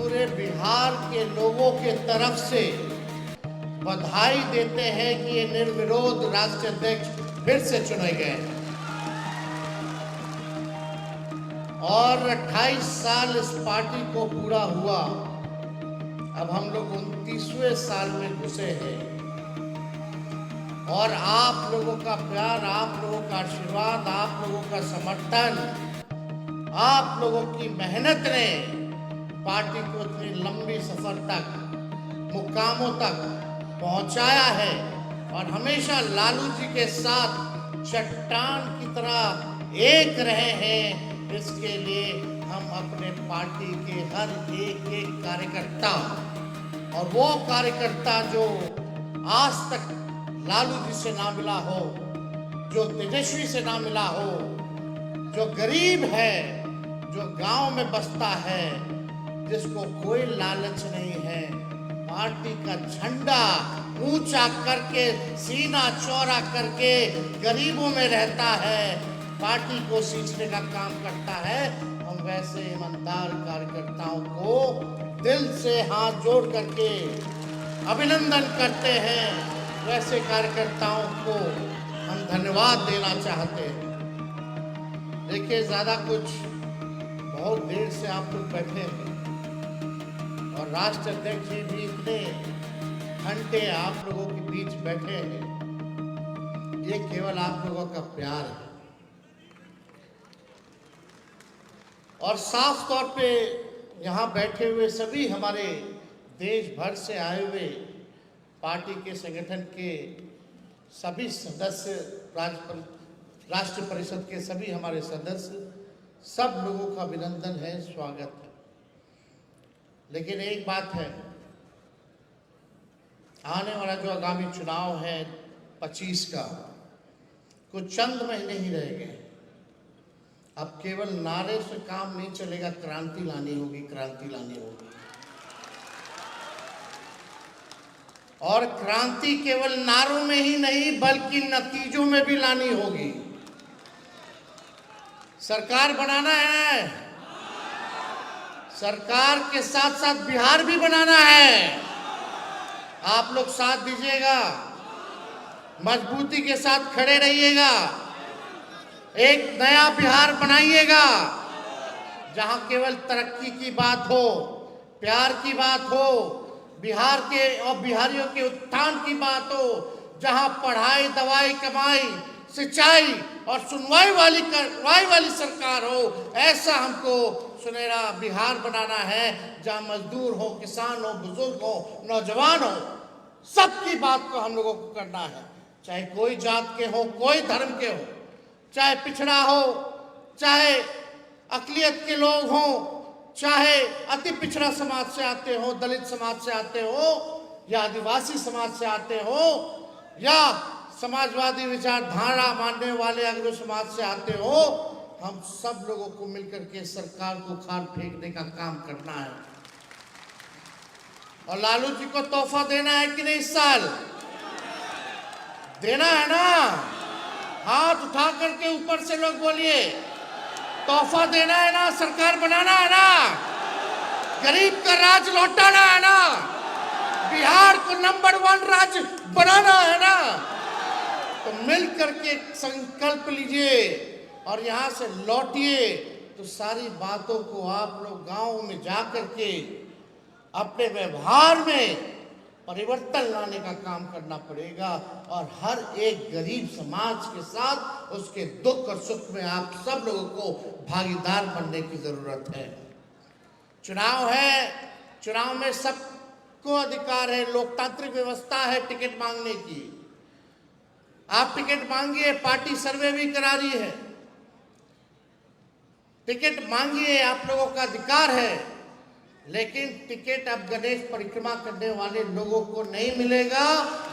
पूरे बिहार के लोगों के तरफ से बधाई देते हैं कि ये निर्विरोध राष्ट्रीय अध्यक्ष फिर से चुने गए और 28 साल इस पार्टी को पूरा हुआ। अब हम लोग 29वें साल में घुसे हैं और आप लोगों का प्यार, आप लोगों का आशीर्वाद, आप लोगों का समर्थन, आप लोगों की मेहनत ने पार्टी को इतनी लंबी सफर तक, मुकामों तक पहुंचाया है और हमेशा लालू जी के साथ चट्टान की तरह एक रहे हैं। इसके लिए हम अपने पार्टी के हर एक कार्यकर्ता और वो कार्यकर्ता जो आज तक लालू जी से ना मिला हो, जो तेजस्वी से ना मिला हो, जो गरीब है, जो गांव में बसता है, जिसको कोई लालच नहीं है, पार्टी का झंडा ऊंचा करके, सीना चौड़ा करके गरीबों में रहता है, पार्टी को सींचने का काम करता है। हम वैसे ईमानदार कार्यकर्ताओं को दिल से हाथ जोड़ करके अभिनंदन करते हैं। वैसे कार्यकर्ताओं को हम धन्यवाद देना चाहते हैं। देखिए, ज्यादा कुछ, बहुत देर से आप लोग बैठे हैं और राष्ट्र अध्यक्ष जी भी इतने घंटे आप लोगों के बीच बैठे हैं। ये केवल आप लोगों का प्यार है और साफ तौर पे यहाँ बैठे हुए सभी हमारे देश भर से आए हुए पार्टी के संगठन के सभी सदस्य, राष्ट्र परिषद के सभी हमारे सदस्य, सब लोगों का अभिनंदन है, स्वागत है। लेकिन एक बात है, आने वाला जो आगामी चुनाव है 25 का, कुछ चंद महीने ही रह गए। अब केवल नारे से काम नहीं चलेगा, क्रांति लानी होगी, क्रांति लानी होगी। और क्रांति केवल नारों में ही नहीं बल्कि नतीजों में भी लानी होगी। सरकार बनाना है, सरकार के साथ साथ बिहार भी बनाना है। आप लोग साथ दीजिएगा, मजबूती के साथ खड़े रहिएगा, एक नया बिहार बनाइएगा जहां केवल तरक्की की बात हो, प्यार की बात हो, बिहार के और बिहारियों के उत्थान की बात हो, जहां पढ़ाई, दवाई, कमाई, सिंचाई और सुनवाई वाली सरकार हो। ऐसा हमको सुनहरा बिहार बनाना है जहां मजदूर हो, किसान हो, बुजुर्ग हो, नौजवान हो, सबकी बात को हम लोगों को करना है। चाहे कोई जात के हो, कोई धर्म के हो, चाहे पिछड़ा हो, चाहे अकलियत के लोग हो, चाहे अति पिछड़ा समाज से आते हो, दलित समाज से आते हो, या आदिवासी समाज से आते हो, या समाजवादी विचारधारा मानने वाले अग्र समाज से आते हो, हम सब लोगों को मिलकर के सरकार को उखाड़ फेंकने का काम करना है। और लालू जी को तोहफा देना है कि नहीं? इस साल देना है ना? हाथ उठा करके ऊपर से लोग बोलिए, तोहफा देना है ना? सरकार बनाना है ना? गरीब का राज लौटाना है ना? बिहार को नंबर 1 राज्य बनाना है ना? तो मिल करके संकल्प लीजिए और यहाँ से लौटिए। तो सारी बातों को आप लोग गांव में जा करके अपने व्यवहार में परिवर्तन लाने का काम करना पड़ेगा और हर एक गरीब समाज के साथ उसके दुख और सुख में आप सब लोगों को भागीदार बनने की जरूरत है। चुनाव है, चुनाव में सबको अधिकार है, लोकतांत्रिक व्यवस्था है टिकट मांगने की। आप टिकट मांगिए, पार्टी सर्वे भी करा रही है, टिकट मांगिए, आप लोगों का अधिकार है। लेकिन टिकट अब गणेश परिक्रमा करने वाले लोगों को नहीं मिलेगा,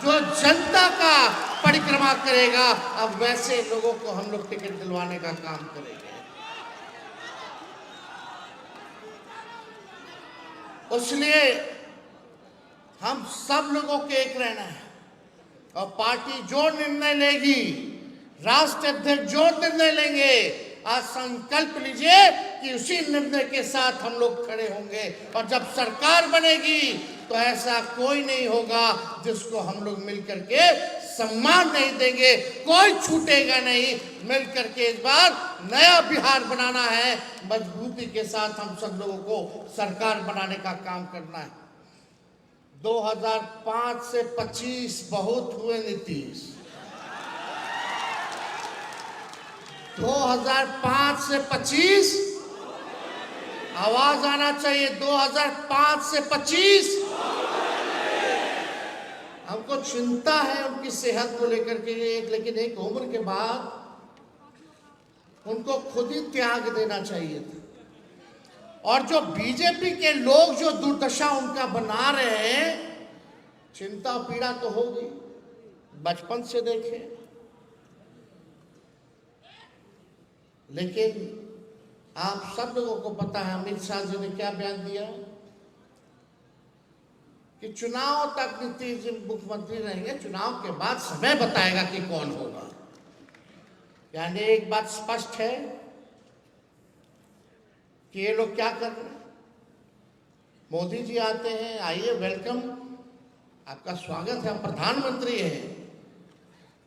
जो जनता का परिक्रमा करेगा। अब वैसे लोगों को हम लोग टिकट दिलवाने का काम करेंगे। इसलिए हम सब लोगों के एक रहना है और पार्टी जो निर्णय लेगी, राष्ट्र अध्यक्ष जो निर्णय लेंगे, आज संकल्प लीजिए कि उसी निर्णय के साथ हम लोग खड़े होंगे। और जब सरकार बनेगी तो ऐसा कोई नहीं होगा जिसको हम लोग मिलकर के सम्मान नहीं देंगे, कोई छूटेगा नहीं। मिलकर के इस बार नया बिहार बनाना है, मजबूती के साथ हम सब लोगों को सरकार बनाने का काम करना है। 2005 से 25 बहुत हुए नीतीश। 2005 से 25 आवाज आना चाहिए। 2005 से 25 हमको चिंता है उनकी सेहत को लेकर के, लेकिन एक उम्र के बाद उनको खुद ही त्याग देना चाहिए था। और जो बीजेपी के लोग जो दुर्दशा उनका बना रहे हैं, चिंता पीड़ा तो होगी, बचपन से देखे। लेकिन आप सब लोगों को पता है अमित शाह जी ने क्या बयान दिया कि चुनाव तक नीतीश जी मुख्यमंत्री रहेंगे, चुनाव के बाद समय बताएगा कि कौन होगा। यानी एक बात स्पष्ट है कि ये लोग क्या कर रहे हैं। मोदी जी आते हैं, आइए वेलकम, आपका स्वागत है, आप प्रधानमंत्री हैं,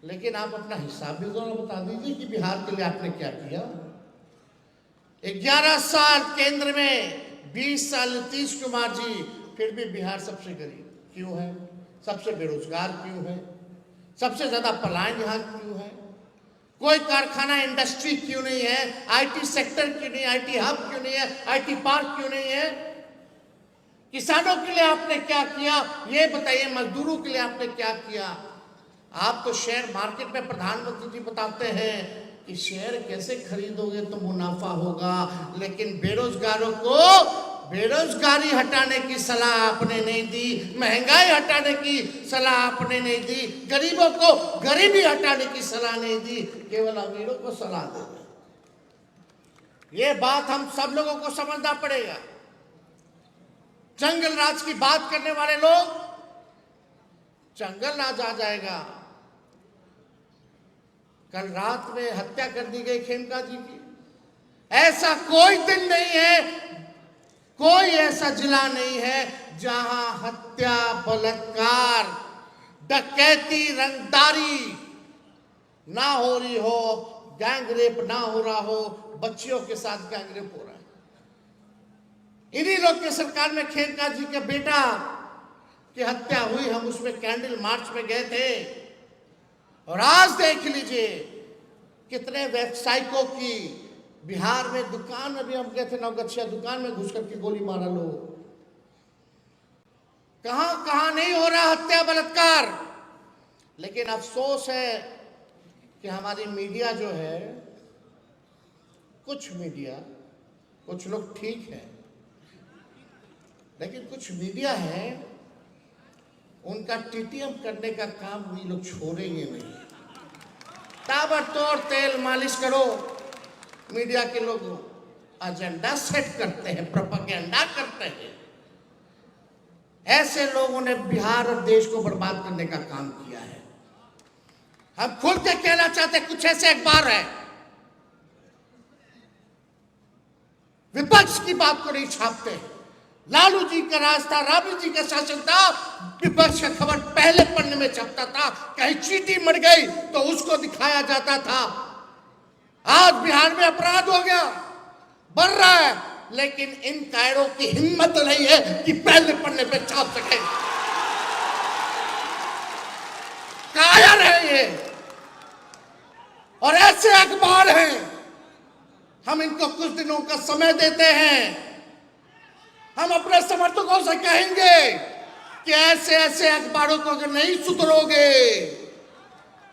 लेकिन आप अपना हिसाब भी जरा बता दीजिए कि बिहार के लिए आपने क्या किया। 11 साल केंद्र में, 20 साल नीतीश कुमार जी, फिर भी बिहार सबसे गरीब क्यों है, सबसे बेरोजगार क्यों है, सबसे ज्यादा पलायन यहाँ क्यों है, कोई कारखाना इंडस्ट्री क्यों नहीं है, आईटी सेक्टर क्यों नहीं, आईटी हब क्यों नहीं है, आईटी पार्क क्यों नहीं है। किसानों के लिए आपने क्या किया ये बताइए, मजदूरों के लिए आपने क्या किया। आप तो शेयर मार्केट में प्रधानमंत्री जी बताते हैं कि शेयर कैसे खरीदोगे तो मुनाफा होगा, लेकिन बेरोजगारों को बेरोजगारी हटाने की सलाह आपने नहीं दी, महंगाई हटाने की सलाह आपने नहीं दी, गरीबों को गरीबी हटाने की सलाह नहीं दी, केवल अमीरों को सलाह दे दी। ये बात हम सब लोगों को समझना पड़ेगा। जंगल राज की बात करने वाले लोग, जंगल राज आ जाएगा। कल रात में हत्या कर दी गई खेमका जी की। ऐसा कोई दिन नहीं है, कोई ऐसा जिला नहीं है जहां हत्या, बलात्कार, डकैती, रंगदारी ना हो रही हो, गैंग रेप ना हो रहा हो, बच्चियों के साथ गैंग रेप हो रहा है। इन्हीं लोग के सरकार में खेमका जी के बेटा की हत्या हुई, हम उसमें कैंडल मार्च में गए थे। और आज देख लीजिए कितने व्यवसायिकों की बिहार में दुकान में भी हम गए थे, नवगछिया दुकान में घुस करके गोली मारा लोग। कहां कहां नहीं हो रहा हत्या बलात्कार। लेकिन अफसोस है कि हमारी मीडिया जो है, कुछ मीडिया, कुछ लोग ठीक है, लेकिन कुछ मीडिया है उनका टीटीएम करने का काम ये लोग छोड़ेंगे नहीं। ताबड़तोड़ तेल मालिश करो। मीडिया के लोग एजेंडा सेट करते हैं, प्रोपेगेंडा करते हैं। ऐसे लोगों ने बिहार और देश को बर्बाद करने का काम किया है। हम खुल के कहना चाहते, कुछ ऐसे अखबार है विपक्ष की बात को नहीं छापते। लालू जी का राज था, राबड़ी जी का शासन था, विपक्ष का खबर पहले पन्ने में छपता था। कहीं चींटी मर गई तो उसको दिखाया जाता था। आज बिहार में अपराध हो गया, बढ़ रहा है, लेकिन इन कायरों की हिम्मत नहीं है कि पहले पन्ने पे छाप सके। कायर है ये, और ऐसे अखबार हैं। हम इनको कुछ दिनों का समय देते हैं। हम अपने समर्थकों से कहेंगे कि ऐसे ऐसे अखबारों को अगर नहीं सुधरोगे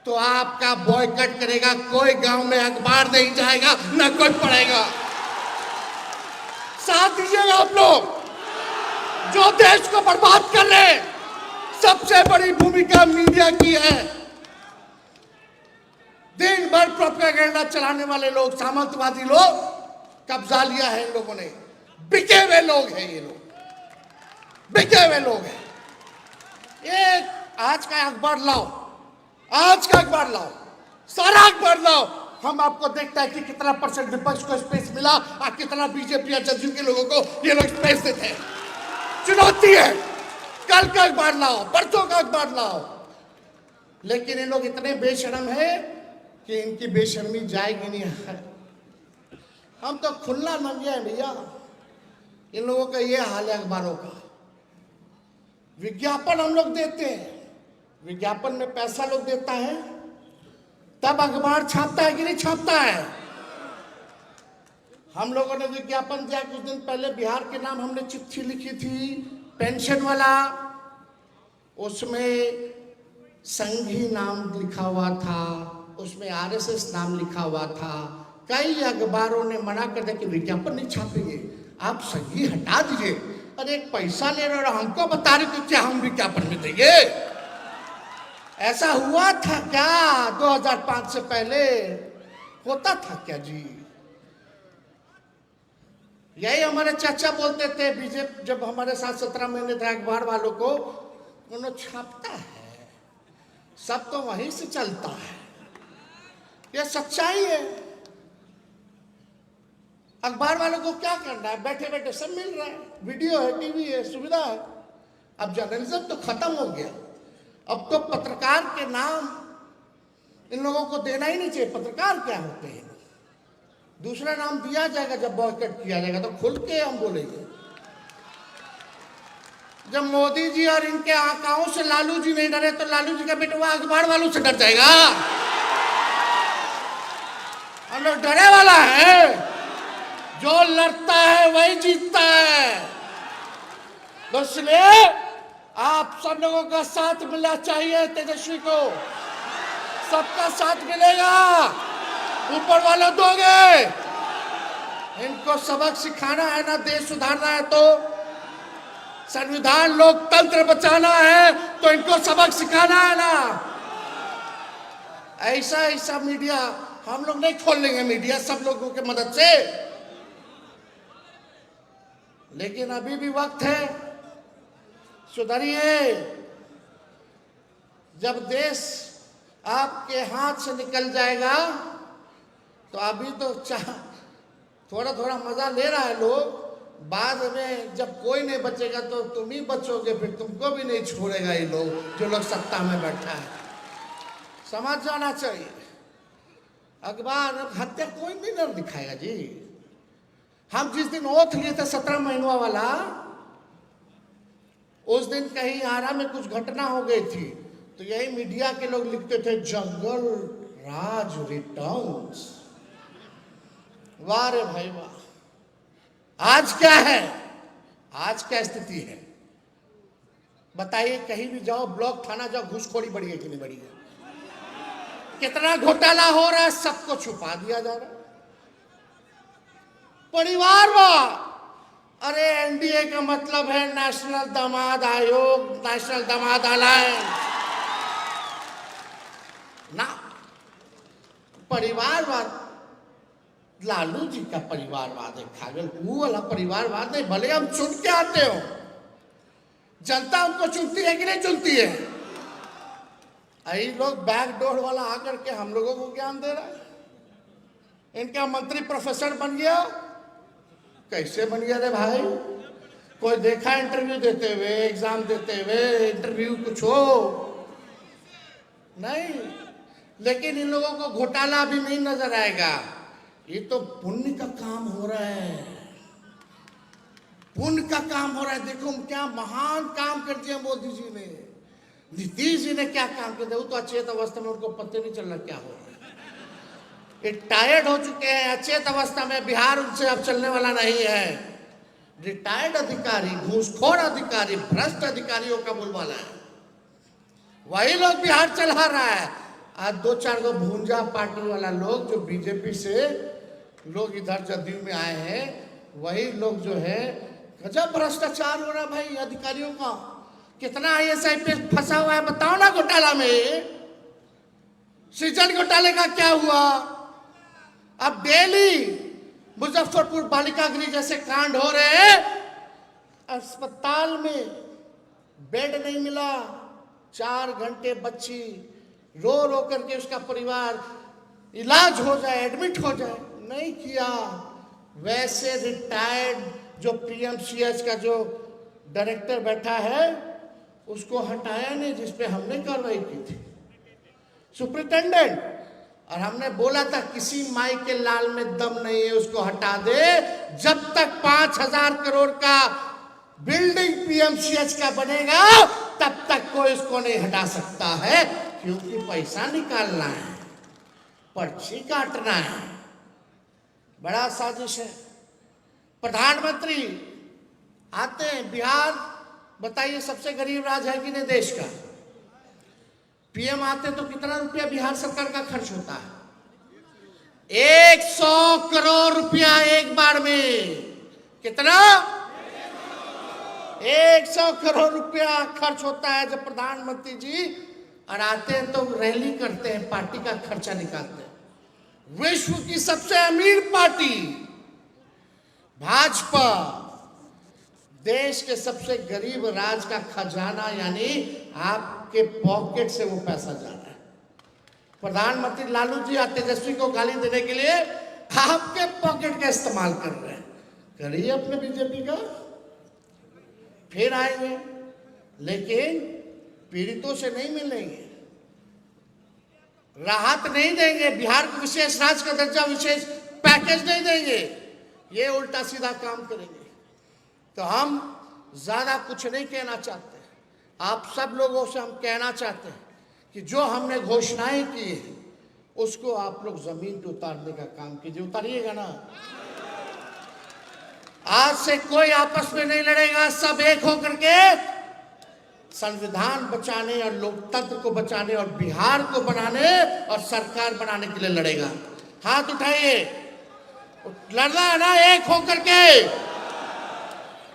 तो आपका बॉयकॉट करेगा। कोई गांव में अखबार नहीं जाएगा, ना कोई पढ़ेगा। साथ दीजिएगा आप लोग जो देश को बर्बाद कर रहे। सबसे बड़ी भूमिका मीडिया की है। दिन भर प्रोपेगेंडा चलाने वाले लोग, सामंतवादी लोग, कब्जा लिया है इन लोगों ने। बिके हुए लोग हैं ये लोग, बिके हुए लोग हैं। ये आज का अखबार लाओ, आज का अखबार लाओ, सारा अखबार लाओ, हम आपको देखता है कि कितना % विपक्ष को स्पेस मिला और कितना बीजेपी और जदयू के लोगों को ये लोग स्पेस देते हैं। चुनौती है, कल का अखबार लाओ, परसों का अखबार लाओ। लेकिन ये लोग इतने बेशर्म है कि इनकी बेशर्मी जाएगी नहीं। हम तो खुला नंगे हैं भैया। इन लोगों का ये हाल है अखबारों का। विज्ञापन हम लोग देते हैं, विज्ञापन में पैसा लोग देता है, तब अखबार छापता है कि नहीं छापता है। हम लोगों ने विज्ञापन दिया कुछ दिन पहले, बिहार के नाम हमने चिट्ठी लिखी थी पेंशन वाला, उसमें संघी नाम लिखा हुआ था, उसमें RSS नाम लिखा हुआ था। कई अखबारों ने मना कर दिया कि विज्ञापन नहीं छापेंगे, आप संघी हटा दीजिए। अरे एक पैसा ले रहे और हमको बता रहे तो क्या हम विज्ञापन में देंगे? ऐसा हुआ था क्या 2005 से पहले? होता था क्या जी? यही हमारे चाचा बोलते थे बीजेपी जब हमारे साथ 17 महीने थे अखबार वालों को, उन्होंने छापता है, सब तो वहीं से चलता है, ये सच्चाई है। अखबार वालों को क्या करना है, बैठे बैठे सब मिल रहा है, वीडियो है, टीवी है, सुविधा है। अब जर्नलिज्म तो खत्म हो गया, अब तो पत्रकार के नाम इन लोगों को देना ही नहीं चाहिए। पत्रकार क्या होते हैं? दूसरा नाम दिया जाएगा जब बॉयकॉट किया जाएगा तो खुल के हम बोलेंगे। जब मोदी जी और इनके आकाओं से लालू जी नहीं डरे तो लालू जी का बेटा अखबार वालों से डर जाएगा? हम लोग डरे वाला है, जो लड़ता है वही जीतता है। तो इसलिए आप सब लोगों का साथ मिलना चाहिए। तेजस्वी को सबका साथ मिलेगा, ऊपर वाले दोगे। इनको सबक सिखाना है ना, देश सुधारना है तो, संविधान लोकतंत्र बचाना है तो इनको सबक सिखाना है ना। ऐसा ऐसा मीडिया हम लोग नहीं खोल लेंगे, मीडिया सब लोगों की मदद से। लेकिन अभी भी वक्त है, सुधरिए। जब देश आपके हाथ से निकल जाएगा तो अभी तो थोड़ा थोड़ा मजा ले रहा है लोग, बाद में जब कोई नहीं बचेगा तो तुम ही बचोगे, फिर तुमको भी नहीं छोड़ेगा ये लोग, जो लोग सत्ता में बैठा है। समझ जाना चाहिए। अखबार हत्या कोई नहीं डर दिखाएगा जी। हम जिस दिन ओथ लिए थे 17 महीनों वाला, उस दिन कहीं आरा में कुछ घटना हो गई थी तो यही मीडिया के लोग लिखते थे जंगल राज रिटर्न्स। वाह रे भाई वाह। आज क्या है, आज क्या स्थिति है बताइए? कहीं भी जाओ, ब्लॉक थाना जाओ, घूसखोरी बढ़ी है कि नहीं बढ़ी है? कितना घोटाला हो रहा है, सबको छुपा दिया जा रहा है। परिवारवाद, अरे NDA का मतलब है नेशनल दामाद आयोग, नेशनल दामाद अलायंस ना। परिवारवाद लालू जी का परिवारवाद है, खागल वो वाला परिवारवाद नहीं। भले हम चुन के आते हो, जनता उनको चुनती है कि नहीं चुनती है? यही लोग बैकडोर वाला आकर के हम लोगों को ज्ञान दे रहा है। इनका मंत्री प्रोफेसर बन गया, कैसे बन गया रे भाई? कोई देखा इंटरव्यू देते हुए, एग्जाम देते हुए? इंटरव्यू कुछ हो नहीं। लेकिन इन लोगों को घोटाला भी नहीं नजर आएगा। ये तो पुण्य का काम हो रहा है, पुण्य का काम हो रहा है। देखो क्या महान काम कर दिया मोदी जी ने, नीतीश जी ने क्या काम कर दिया। वो तो अचेत अवस्था में, उनको पता नहीं चल रहा क्या हो रहा है। ये टायर्ड हो चुके हैं, अचेत अवस्था में। बिहार उनसे अब चलने वाला नहीं है। रिटायर्ड अधिकारी, घूसखोर अधिकारी, भ्रष्ट अधिकारियों का बोलबाला है, वही लोग बिहार चला रहा है। आज 2-4 गो भूंजा पार्टी वाला लोग जो बीजेपी से लोग इधर जदयू में आए हैं, वही लोग जो है, गजब भ्रष्टाचार हो रहा भाई अधिकारियों का। कितना ISI फंसा हुआ है बताओ ना घोटाला में। सृजन घोटाले का क्या हुआ? अब डेली मुजफ्फरपुर बालिका गृह जैसे कांड हो रहे हैं, अस्पताल में बेड नहीं मिला, 4 घंटे बच्ची रो रो करके उसका परिवार इलाज हो जाए, एडमिट हो जाए, नहीं किया। वैसे रिटायर्ड जो पीएमसीएच का जो डायरेक्टर बैठा है उसको हटाया नहीं, जिसपे हमने कार्रवाई की थी, सुपरिटेंडेंट। और हमने बोला था किसी माई के लाल में दम नहीं है, उसको हटा दे। जब तक 5,000 करोड़ का बिल्डिंग पीएमसीएच का बनेगा तब तक कोई इसको नहीं हटा सकता है, क्योंकि पैसा निकालना है, पर्ची काटना है। बड़ा साजिश है। प्रधानमंत्री आते हैं बिहार, बताइए सबसे गरीब राज्य है कि नहीं देश का। पीएम आते तो कितना रुपया बिहार सरकार का खर्च होता है? 100 करोड़ रुपया एक बार में। कितना? 100 करोड़ रुपया खर्च होता है जब प्रधानमंत्री जी और आते हैं तो रैली करते हैं, पार्टी का खर्चा निकालते हैं। विश्व की सबसे अमीर पार्टी भाजपा देश के सबसे गरीब राज्य का खजाना, यानी आपके पॉकेट से वो पैसा जा रहा है। प्रधानमंत्री लालू जी और तेजस्वी को गाली देने के लिए आपके पॉकेट का इस्तेमाल कर रहे हैं। करिए अपने बीजेपी का, फिर आएंगे, लेकिन पीड़ितों से नहीं मिलेंगे, राहत नहीं देंगे, बिहार को विशेष राज्य का दर्जा, विशेष पैकेज नहीं देंगे, ये उल्टा सीधा काम करेंगे। तो हम ज्यादा कुछ नहीं कहना चाहते, आप सब लोगों से हम कहना चाहते हैं कि जो हमने घोषणाएं की है उसको आप लोग जमीन पे उतारने का काम कीजिए। उतारिएगा ना? आज से कोई आपस में नहीं लड़ेगा, सब एक होकर के संविधान बचाने और लोकतंत्र को बचाने और बिहार को बनाने और सरकार बनाने के लिए लड़ेगा। हाथ उठाइए, लड़ना है ना एक होकर के।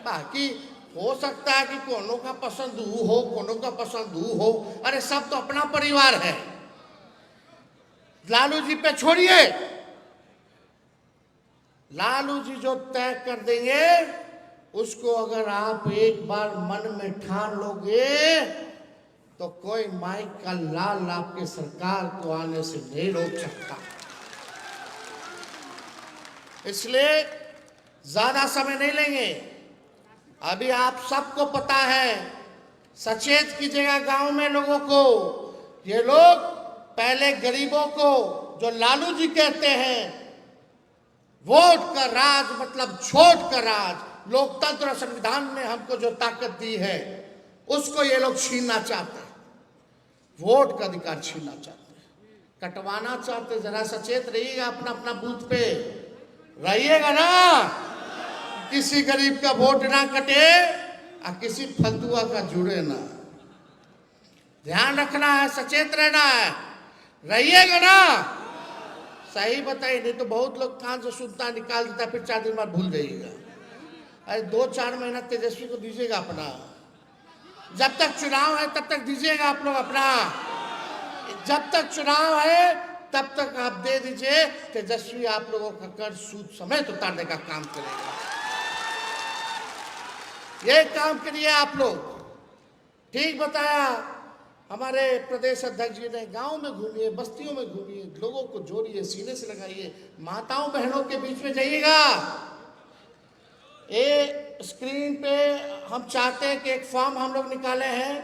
बाकी हो सकता है कि कोनो का पसंद ऊ हो, कोनो का पसंद ऊ हो, अरे सब तो अपना परिवार है। लालू जी पे छोड़िए, लालू जी जो तय कर देंगे उसको अगर आप एक बार मन में ठान लोगे तो कोई माइक का लाल आपके सरकार को आने से नहीं रोक सकता। इसलिए ज्यादा समय नहीं लेंगे। अभी आप सबको पता है, सचेत कीजिएगा गांव में लोगों को। ये लोग पहले गरीबों को, जो लालू जी कहते हैं वोट का राज मतलब छोट का राज, लोकतंत्र और संविधान ने हमको जो ताकत दी है उसको ये लोग छीनना चाहते हैं, वोट का अधिकार छीनना चाहते हैं, कटवाना चाहते हैं। जरा सचेत रहिएगा, अपना अपना बूथ पे रहिएगा ना, किसी गरीब का वोट ना कटे और किसी फतुआ का जुड़े ना। ध्यान रखना है, सचेत रहना है, रहिएगा ना। सही बताइए, नहीं तो बहुत लोग कान से सुनता निकाल देता, फिर 4 दिन बाद भूल जाइएगा। अरे 2-4 महीना तेजस्वी को दीजिएगा अपना, जब तक चुनाव है तब तक दीजिएगा आप लोग अपना, जब तक चुनाव है तब तक आप दे दीजिए। तेजस्वी आप लोगों का कर्ज सूद समेत उतारने का काम करेगा। ये काम करिए आप लोग। ठीक बताया हमारे प्रदेश अध्यक्ष जी ने। गांव में घूमिए, बस्तियों में घूमिए, लोगों को जोड़िए, सीने से लगाइए, माताओं बहनों के बीच में जाइएगा। ये स्क्रीन पे हम चाहते हैं कि एक फॉर्म हम लोग निकाले हैं,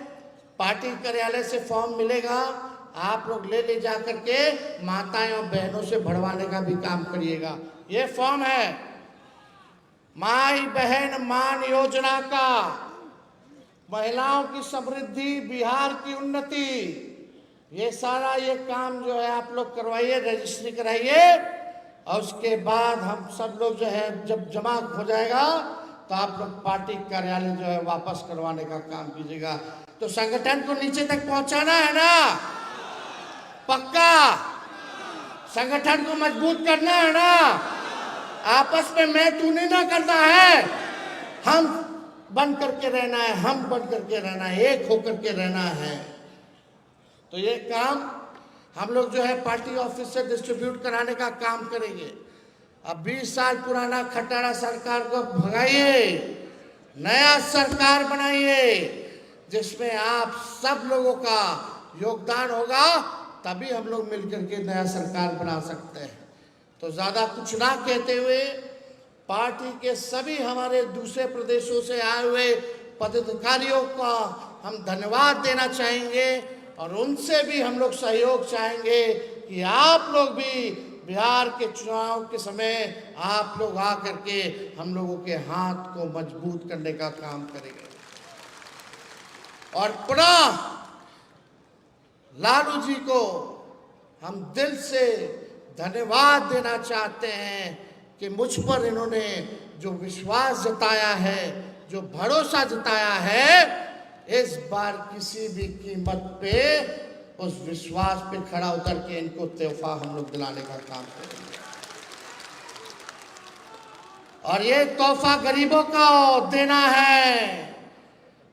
पार्टी कार्यालय से फॉर्म मिलेगा, आप लोग ले जा करके माताएं और बहनों से भरवाने का भी काम करिएगा। ये फॉर्म है माई बहन मान योजना का, महिलाओं की समृद्धि, बिहार की उन्नति, ये सारा ये काम जो है आप लोग करवाइए, रजिस्ट्री कराइए। और उसके बाद हम सब लोग जो है जब जमा हो जाएगा तो आप लोग पार्टी कार्यालय जो है वापस करवाने का काम कीजिएगा। तो संगठन को नीचे तक पहुंचाना है ना, पक्का। संगठन को मजबूत करना है ना, आपस में मैं तू नहीं ना करना है, हम बन करके रहना है, हम बन करके रहना है, एक होकर के रहना है। तो ये काम हम लोग जो है पार्टी ऑफिस से डिस्ट्रीब्यूट कराने का काम करेंगे। अब 20 साल पुराना खटारा सरकार को भगाइए, नया सरकार बनाइए जिसमें आप सब लोगों का योगदान होगा तभी हम लोग मिलकर के नया सरकार बना सकते हैं। तो ज़्यादा कुछ ना कहते हुए पार्टी के सभी हमारे दूसरे प्रदेशों से आए हुए पदाधिकारियों का हम धन्यवाद देना चाहेंगे और उनसे भी हम लोग सहयोग चाहेंगे कि आप लोग भी बिहार के चुनाव के समय आप लोग आकर के हम लोगों के हाथ को मजबूत करने का काम करेंगे। और पुनः लालू जी को हम दिल से धन्यवाद देना चाहते हैं कि मुझ पर इन्होंने जो विश्वास जताया है, जो भरोसा जताया है, इस बार किसी भी कीमत पे उस विश्वास पे खड़ा उतर के इनको तोहफा हम लोग दिलाने का काम करेंगे। और ये तोहफा गरीबों को देना है,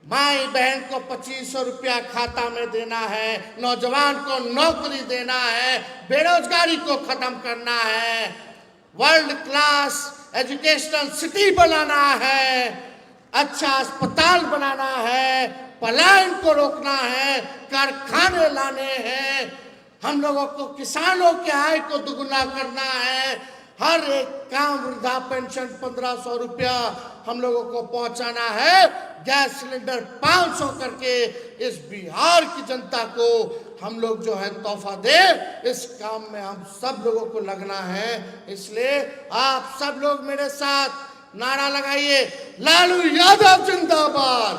माई बहन को 2500 रुपया खाता में देना है, नौजवान को नौकरी देना है, बेरोजगारी को खत्म करना है, वर्ल्ड क्लास एजुकेशनल सिटी बनाना है, अच्छा अस्पताल बनाना है, पलायन को रोकना है, कारखाने लाने हैं, हम लोगों को किसानों के आय को दुगुना करना है, हर एक काम वृद्धा पेंशन 1500 रुपया हम लोगों को पहुंचाना है, गैस सिलेंडर 500 करके इस बिहार की जनता को हम लोग जो है तोहफा दे। इस काम में हम सब लोगों को लगना है। इसलिए आप सब लोग मेरे साथ नारा लगाइए, लालू यादव जिंदाबाद,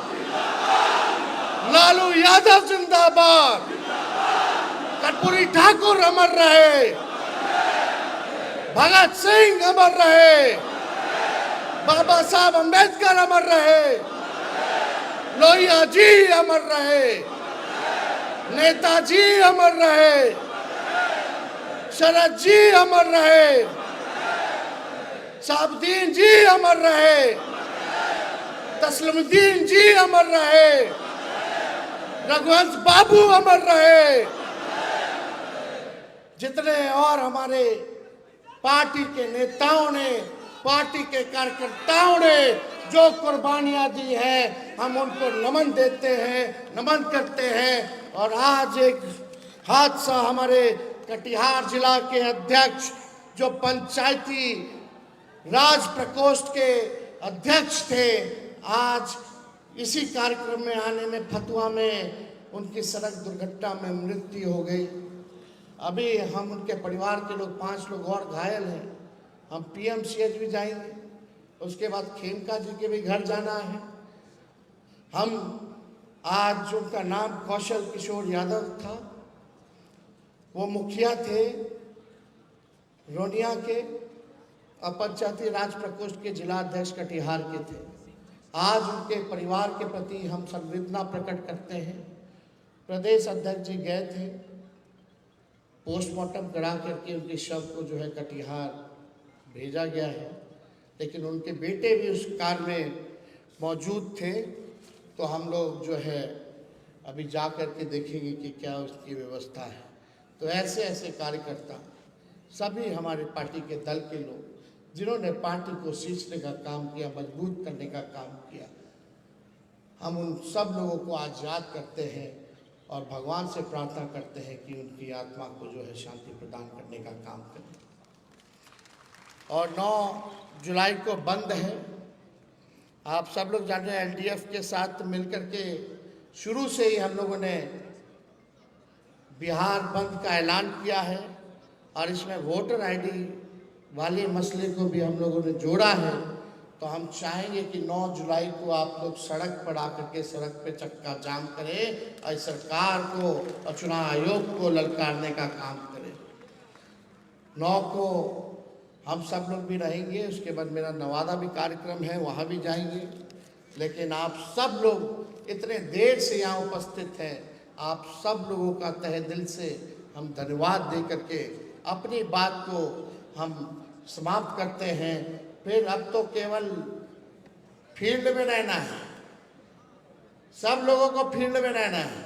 लालू यादव जिंदाबाद, कर्पूरी ठाकुर अमर रहे, भगत सिंह अमर रहे, बाबा साहब अम्बेडकर अमर रहे, लोहिया जी अमर रहे, नेताजी अमर रहे, शरद जी अमर रहे, साबुद्दीन जी अमर रहे, तस्लीमुद्दीन जी अमर रहे, रघुवंश बाबू अमर रहे, जितने और हमारे पार्टी के नेताओं ने, पार्टी के कार्यकर्ताओं ने जो कुर्बानियां दी है, हम उनको नमन देते हैं, नमन करते हैं। और आज एक हादसा, हमारे कटिहार जिला के अध्यक्ष जो पंचायती राज प्रकोष्ठ के अध्यक्ष थे, आज इसी कार्यक्रम में आने में फतुहा में उनकी सड़क दुर्घटना में मृत्यु हो गई। अभी हम उनके परिवार के लोग 5 लोग और घायल हैं। हम पीएमसीएच भी जाएंगे, उसके बाद खेमका जी के भी घर जाना है। हम आज जो उनका नाम कौशल किशोर यादव था, वो मुखिया थे रोनिया के और पंचायती राज प्रकोष्ठ के जिला अध्यक्ष कटिहार के थे। आज उनके परिवार के प्रति हम संवेदना प्रकट करते हैं। प्रदेश अध्यक्ष जी गए थे, पोस्टमार्टम करा करके उनके शव को जो है कटिहार भेजा गया है, लेकिन उनके बेटे भी उस कार में मौजूद थे। तो हम लोग जो है अभी जा कर के देखेंगे कि क्या उसकी व्यवस्था है। तो ऐसे ऐसे कार्यकर्ता, सभी हमारे पार्टी के दल के लोग जिन्होंने पार्टी को सींचने का काम किया, मजबूत करने का काम किया, हम उन सब लोगों को आज याद करते हैं और भगवान से प्रार्थना करते हैं कि उनकी आत्मा को जो है शांति प्रदान करने का काम करें। और 9 जुलाई को बंद है। आप सब लोग जान रहे हैं, एलडीएफ के साथ मिलकर के शुरू से ही हम लोगों ने बिहार बंद का ऐलान किया है और इसमें वोटर आईडी वाले मसले को भी हम लोगों ने जोड़ा है। तो हम चाहेंगे कि 9 जुलाई को आप लोग सड़क पर आकर के सड़क पे चक्का जाम करें और सरकार को और चुनाव आयोग को ललकारने का काम करें। 9 को हम सब लोग भी रहेंगे, उसके बाद मेरा नवादा भी कार्यक्रम है, वहाँ भी जाएंगे। लेकिन आप सब लोग इतने देर से यहाँ उपस्थित हैं, आप सब लोगों का तहे दिल से हम धन्यवाद दे करके अपनी बात को हम समाप्त करते हैं। फिर अब तो केवल फील्ड में रहना है, सब लोगों को फील्ड में रहना है,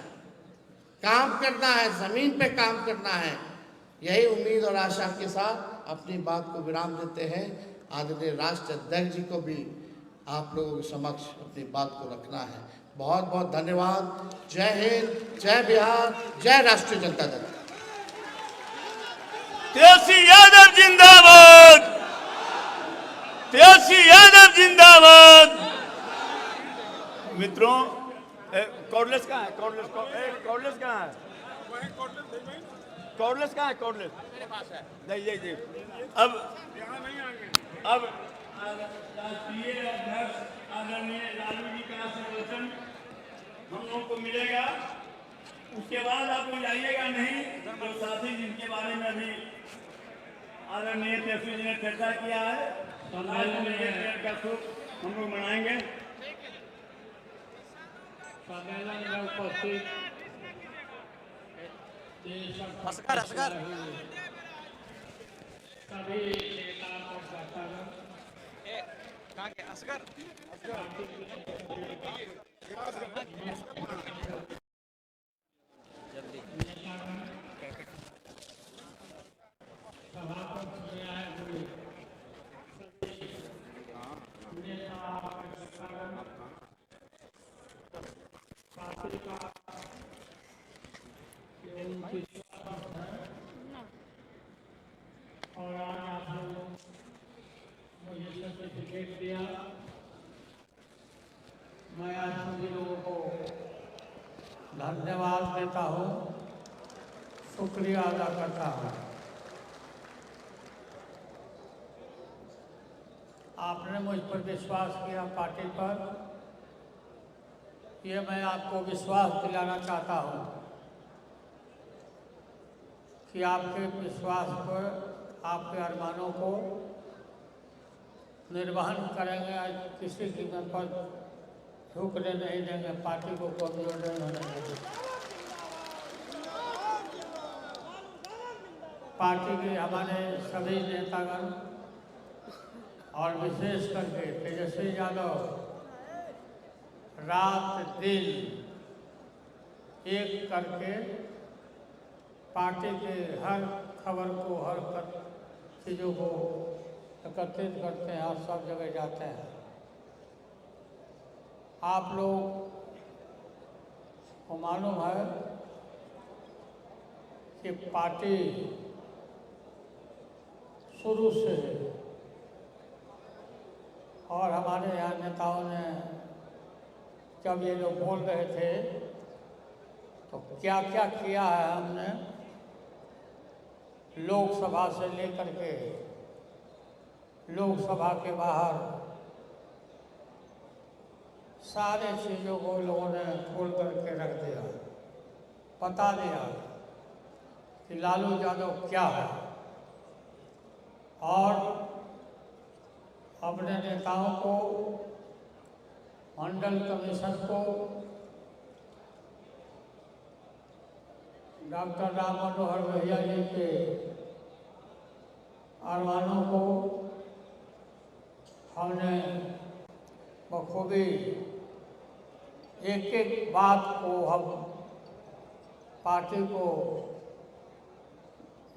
काम करना है, जमीन पे काम करना है। यही उम्मीद और आशा के साथ अपनी बात को विराम देते हैं। आदरणीय राष्ट्र अध्यक्ष जी को भी आप लोगों के समक्ष अपनी बात को रखना है। बहुत बहुत धन्यवाद। जय हिंद, जय बिहार, जय राष्ट्रीय जनता दल। तेजस्वी यादव जिंदाबाद, तेजस्वी यादव जिंदाबाद। मित्रों, कॉर्डलेस कहाँ है? कॉर्डलेस कहाँ है? कॉर्डलेस कहाँ है? कॉर्डलेस मेरे पास है। जी। अब राष्ट्रीय अध्यक्ष आदरणीय लालू जी का आशीर्वचन हम लोगों को मिलेगा। उसके बाद आप लोग जाइएगा नहीं, जो साथी जिनके बारे में अभी आदरणीय तेजस्वी जी ने चर्चा किया है, का सुख हम लोग मनाएंगे। सम्मेलन में उपस्थित सभी नेता और आज आप लोग मुझे सर्टिफिकेट दिया। मैं आज सभी लोगों को धन्यवाद देता हूँ, शुक्रिया अदा करता हूँ। आपने मुझ पर विश्वास किया, पार्टी पर। ये मैं आपको विश्वास दिलाना चाहता हूँ कि आपके विश्वास पर, आपके अरमानों को निर्वहन करेंगे। आज किसी कीमत पर झुकने नहीं देंगे, पार्टी को कमजोर नहीं होने देंगे। पार्टी के हमारे सभी नेतागण और विशेष करके तेजस्वी यादव रात दिन एक करके पार्टी के हर खबर को, हर चीज़ों को एकत्रित करते हैं और सब जगह जाते हैं। आप लोग को मालूम है कि पार्टी शुरू से और हमारे यहाँ नेताओं ने जब ये लोग बोल रहे थे तो क्या क्या किया है हमने, लोकसभा से लेकर के लोकसभा के बाहर सारे चीज़ों को लोगों ने खोल करके रख दिया, बता दिया कि लालू यादव क्या है। और अपने नेताओं को, मंडल कमीशन को, डॉक्टर राम मनोहर भैया जी के अरमानों को हमने बखूबी एक एक बात को हम पार्टी को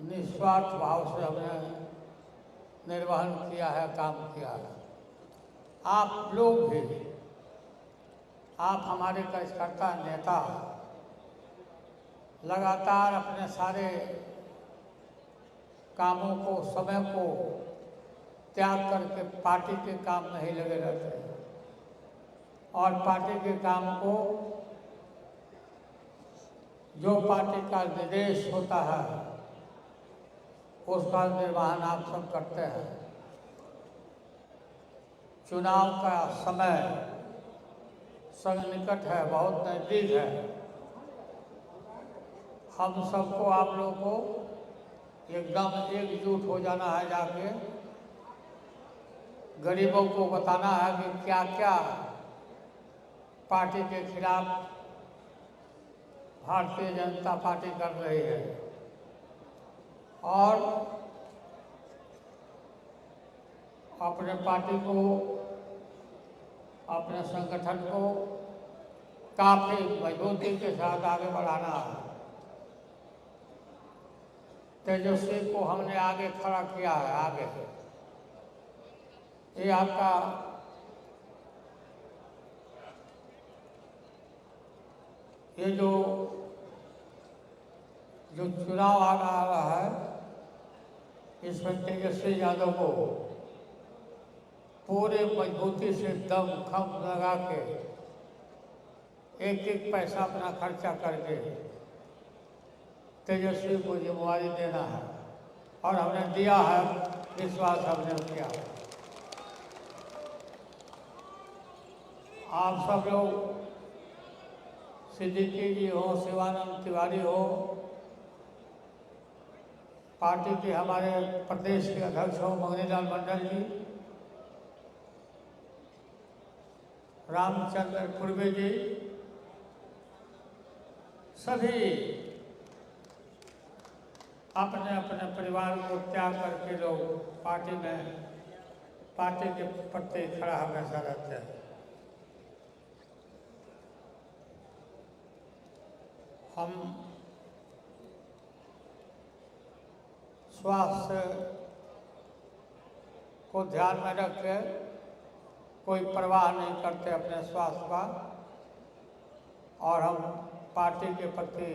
निस्वार्थ भाव से हमने निर्वहन किया है, काम किया है। आप लोग भी, आप हमारे कार्यकर्ता नेता लगातार अपने सारे कामों को, समय को त्याग करके पार्टी के काम में ही लगे रहते हैं और पार्टी के काम को, जो पार्टी का निर्देश होता है उसका निर्वहन आप सब करते हैं। चुनाव का समय निकट है, बहुत नज़दीक है। हम सबको, आप लोगों को एकदम एकजुट हो जाना है, जाके गरीबों को बताना है कि क्या क्या पार्टी के खिलाफ भारतीय जनता पार्टी कर रही है और अपने पार्टी को, अपने संगठन को काफ़ी मजबूती के साथ आगे बढ़ाना है। तेजस्वी को हमने आगे खड़ा किया है, आगे ये आपका ये जो चुनाव आ रहा है इसमें तेजस्वी यादव को पूरे मजबूती से दम खम लगा के एक एक पैसा अपना खर्चा करके तेजस्वी को जिम्मेवारी देना है और हमने दिया है, विश्वास हमने किया। आप सब लोग, सिद्दीकी जी हो, शिवानंद तिवारी हो, पार्टी के हमारे प्रदेश के अध्यक्ष हो मंगनीलाल मंडल जी, रामचंद्र पूर्वे जी, सभी अपने अपने परिवार को त्याग करके लोग पार्टी के प्रति खड़ा हमेशा रहते हैं। हम स्वास्थ्य को ध्यान में रख के कोई परवाह नहीं करते अपने स्वास्थ्य का, और हम पार्टी के प्रति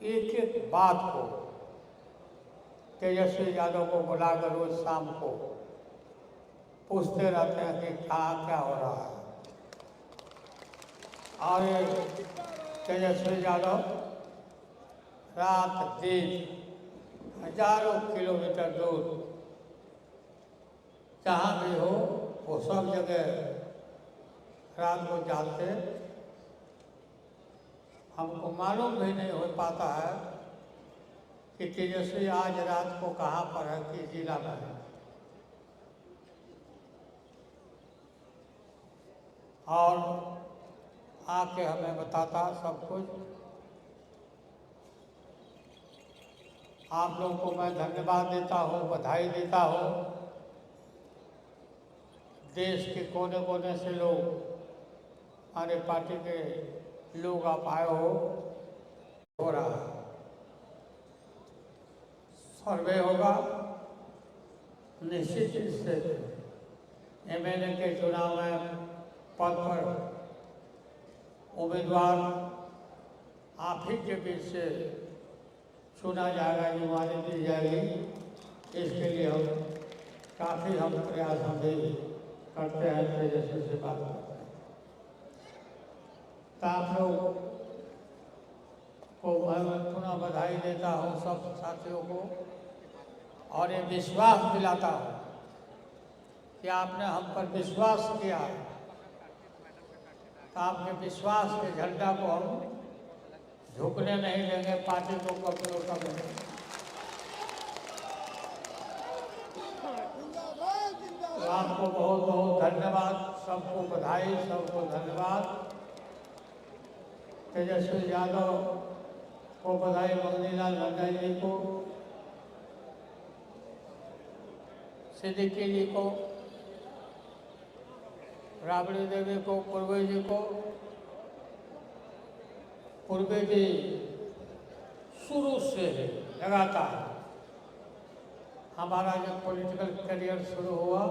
एक एक बात को तेजस्वी यादव को बुलाकर रोज शाम को पूछते रहते हैं कि कहाँ क्या हो रहा है। और ये तेजस्वी यादव रात दिन हजारों किलोमीटर दूर जहाँ भी हो वो सब जगह रात को जाते। हमको मालूम भी नहीं हो पाता है कि तेजस्वी आज रात को कहाँ पर है, किस जिला में है। और आके हमें बताता सब कुछ। आप लोगों को मैं धन्यवाद देता हूँ, बधाई देता हूँ। देश के कोने कोने से लोग, हमारे पार्टी के लोग आप आए हो रहा है। सर्वे होगा, निश्चित रूप से एमएलए के चुनाव में पद पर उम्मीदवार आप ही के बीच से चुना जाएगा, जिम्मेदारी दी जाएगी। इसके लिए हम काफ़ी प्रयास हम भी करते हैं, तेजस्वी से बात करते हैं। तो आप लोग को मैं पुनः बधाई देता हूँ सब साथियों को, और ये विश्वास दिलाता हूँ कि आपने हम पर विश्वास किया, तो आपके विश्वास के झंडा को हम झुकने नहीं देंगे, पार्टी को कमजोर करने देंगे। तो आपको बहुत बहुत धन्यवाद, सबको बधाई, सबको धन्यवाद। तेजस्वी यादव को बधाई, मंगनीलाल मंडल जी को, सिद्दीकी जी को, राबड़ी देवी को, पूर्वे जी को। पूर्वे जी शुरू से लगातार हमारा जब पॉलिटिकल करियर शुरू हुआ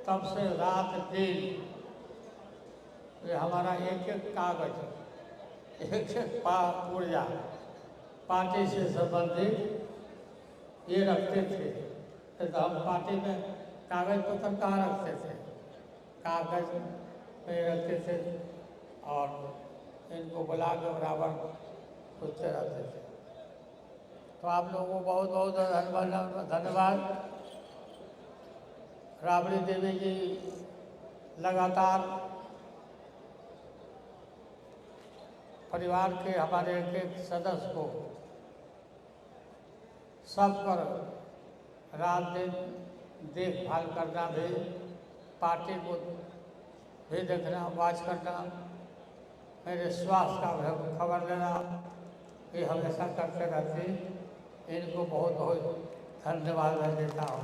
तब से रात दिन ये हमारा एक एक कागज, एक एक पुर्जा पार्टी से संबंधित ये रखते थे। तो हम पार्टी में कागज पत्र कहाँ रखते थे, कागज में रखते थे और इनको बुला के बराबर पूछते रहते थे। तो आप लोगों को बहुत बहुत धन्यवाद। राबड़ी देवी जी लगातार परिवार के हमारे एक एक सदस्य को सब पर रात दिन देखभाल करना भी, पार्टी को भी देखना, वाच करना, मेरे स्वास्थ्य का खबर लेना, ये हमेशा करते रहते। इनको बहुत बहुत धन्यवाद मैं देता हूँ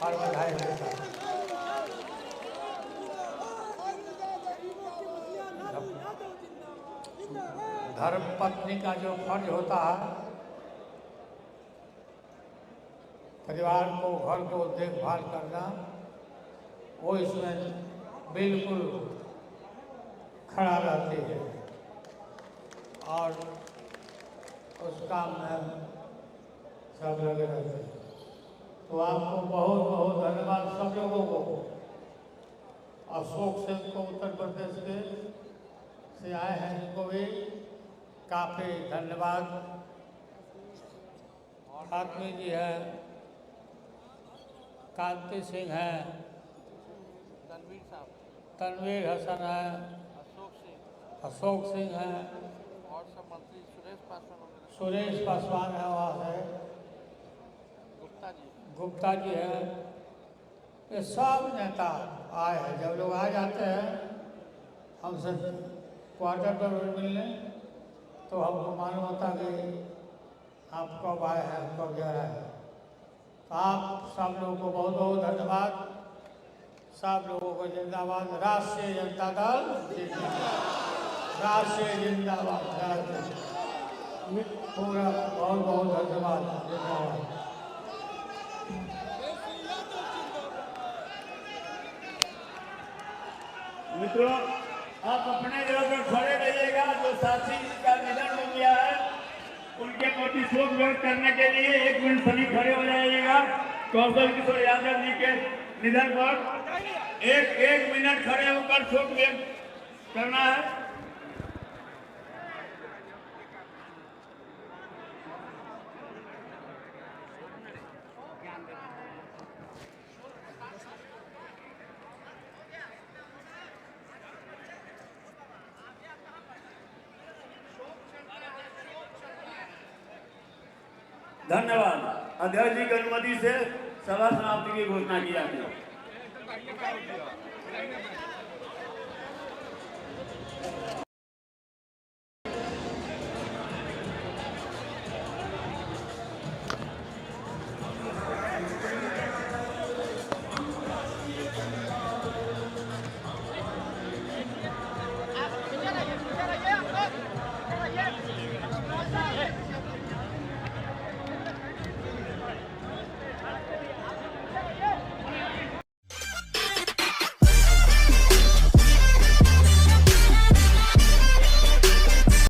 और बधाई देता हूँ। धर्मपत्नी का जो फर्ज होता है, परिवार को, घर को देखभाल करना, वो इसमें बिल्कुल खड़ा रहती है। और उस काम में सब लगे रहते हैं। तो आपको बहुत बहुत धन्यवाद सब लोगों को। अशोक सिंह को उत्तर प्रदेश के से आए हैं, इनको भी काफ़ी धन्यवाद। आदमी जी हैं, कांति सिंह हैं, तनवीर हसन है, अशोक सिंह हैं, और सब मंत्री सुरेश पासवान है, वहाँ से गुप्ता जी हैं। ये सब नेता आए हैं। जब लोग आ जाते हैं हमसे क्वार्टर पर मिलने, तो हमको मालूम होता कि आप कब आए हैं, कब जा रहे हैं। तो आप सब लोगों को बहुत बहुत धन्यवाद। सब लोगों को जिंदाबाद। राष्ट्रीय जनता दल जिंदाबाद, राष्ट्रीय जिंदाबाद। पूरा बहुत बहुत धन्यवाद। जिंदाबाद। मित्रों, आप अपने जगह पर खड़े रहिएगा। जो साथी का निधन हो गया है उनके प्रति शोक व्यक्त करने के लिए 1 मिनट सभी खड़े हो जाइएगा। कौशल किशोर यादव जी के निधन पर एक मिनट खड़े होकर शोक व्यक्त करना है। धन्यवाद। अध्यक्ष जी की अनुमति से सभा समाप्ति की घोषणा की जाती है।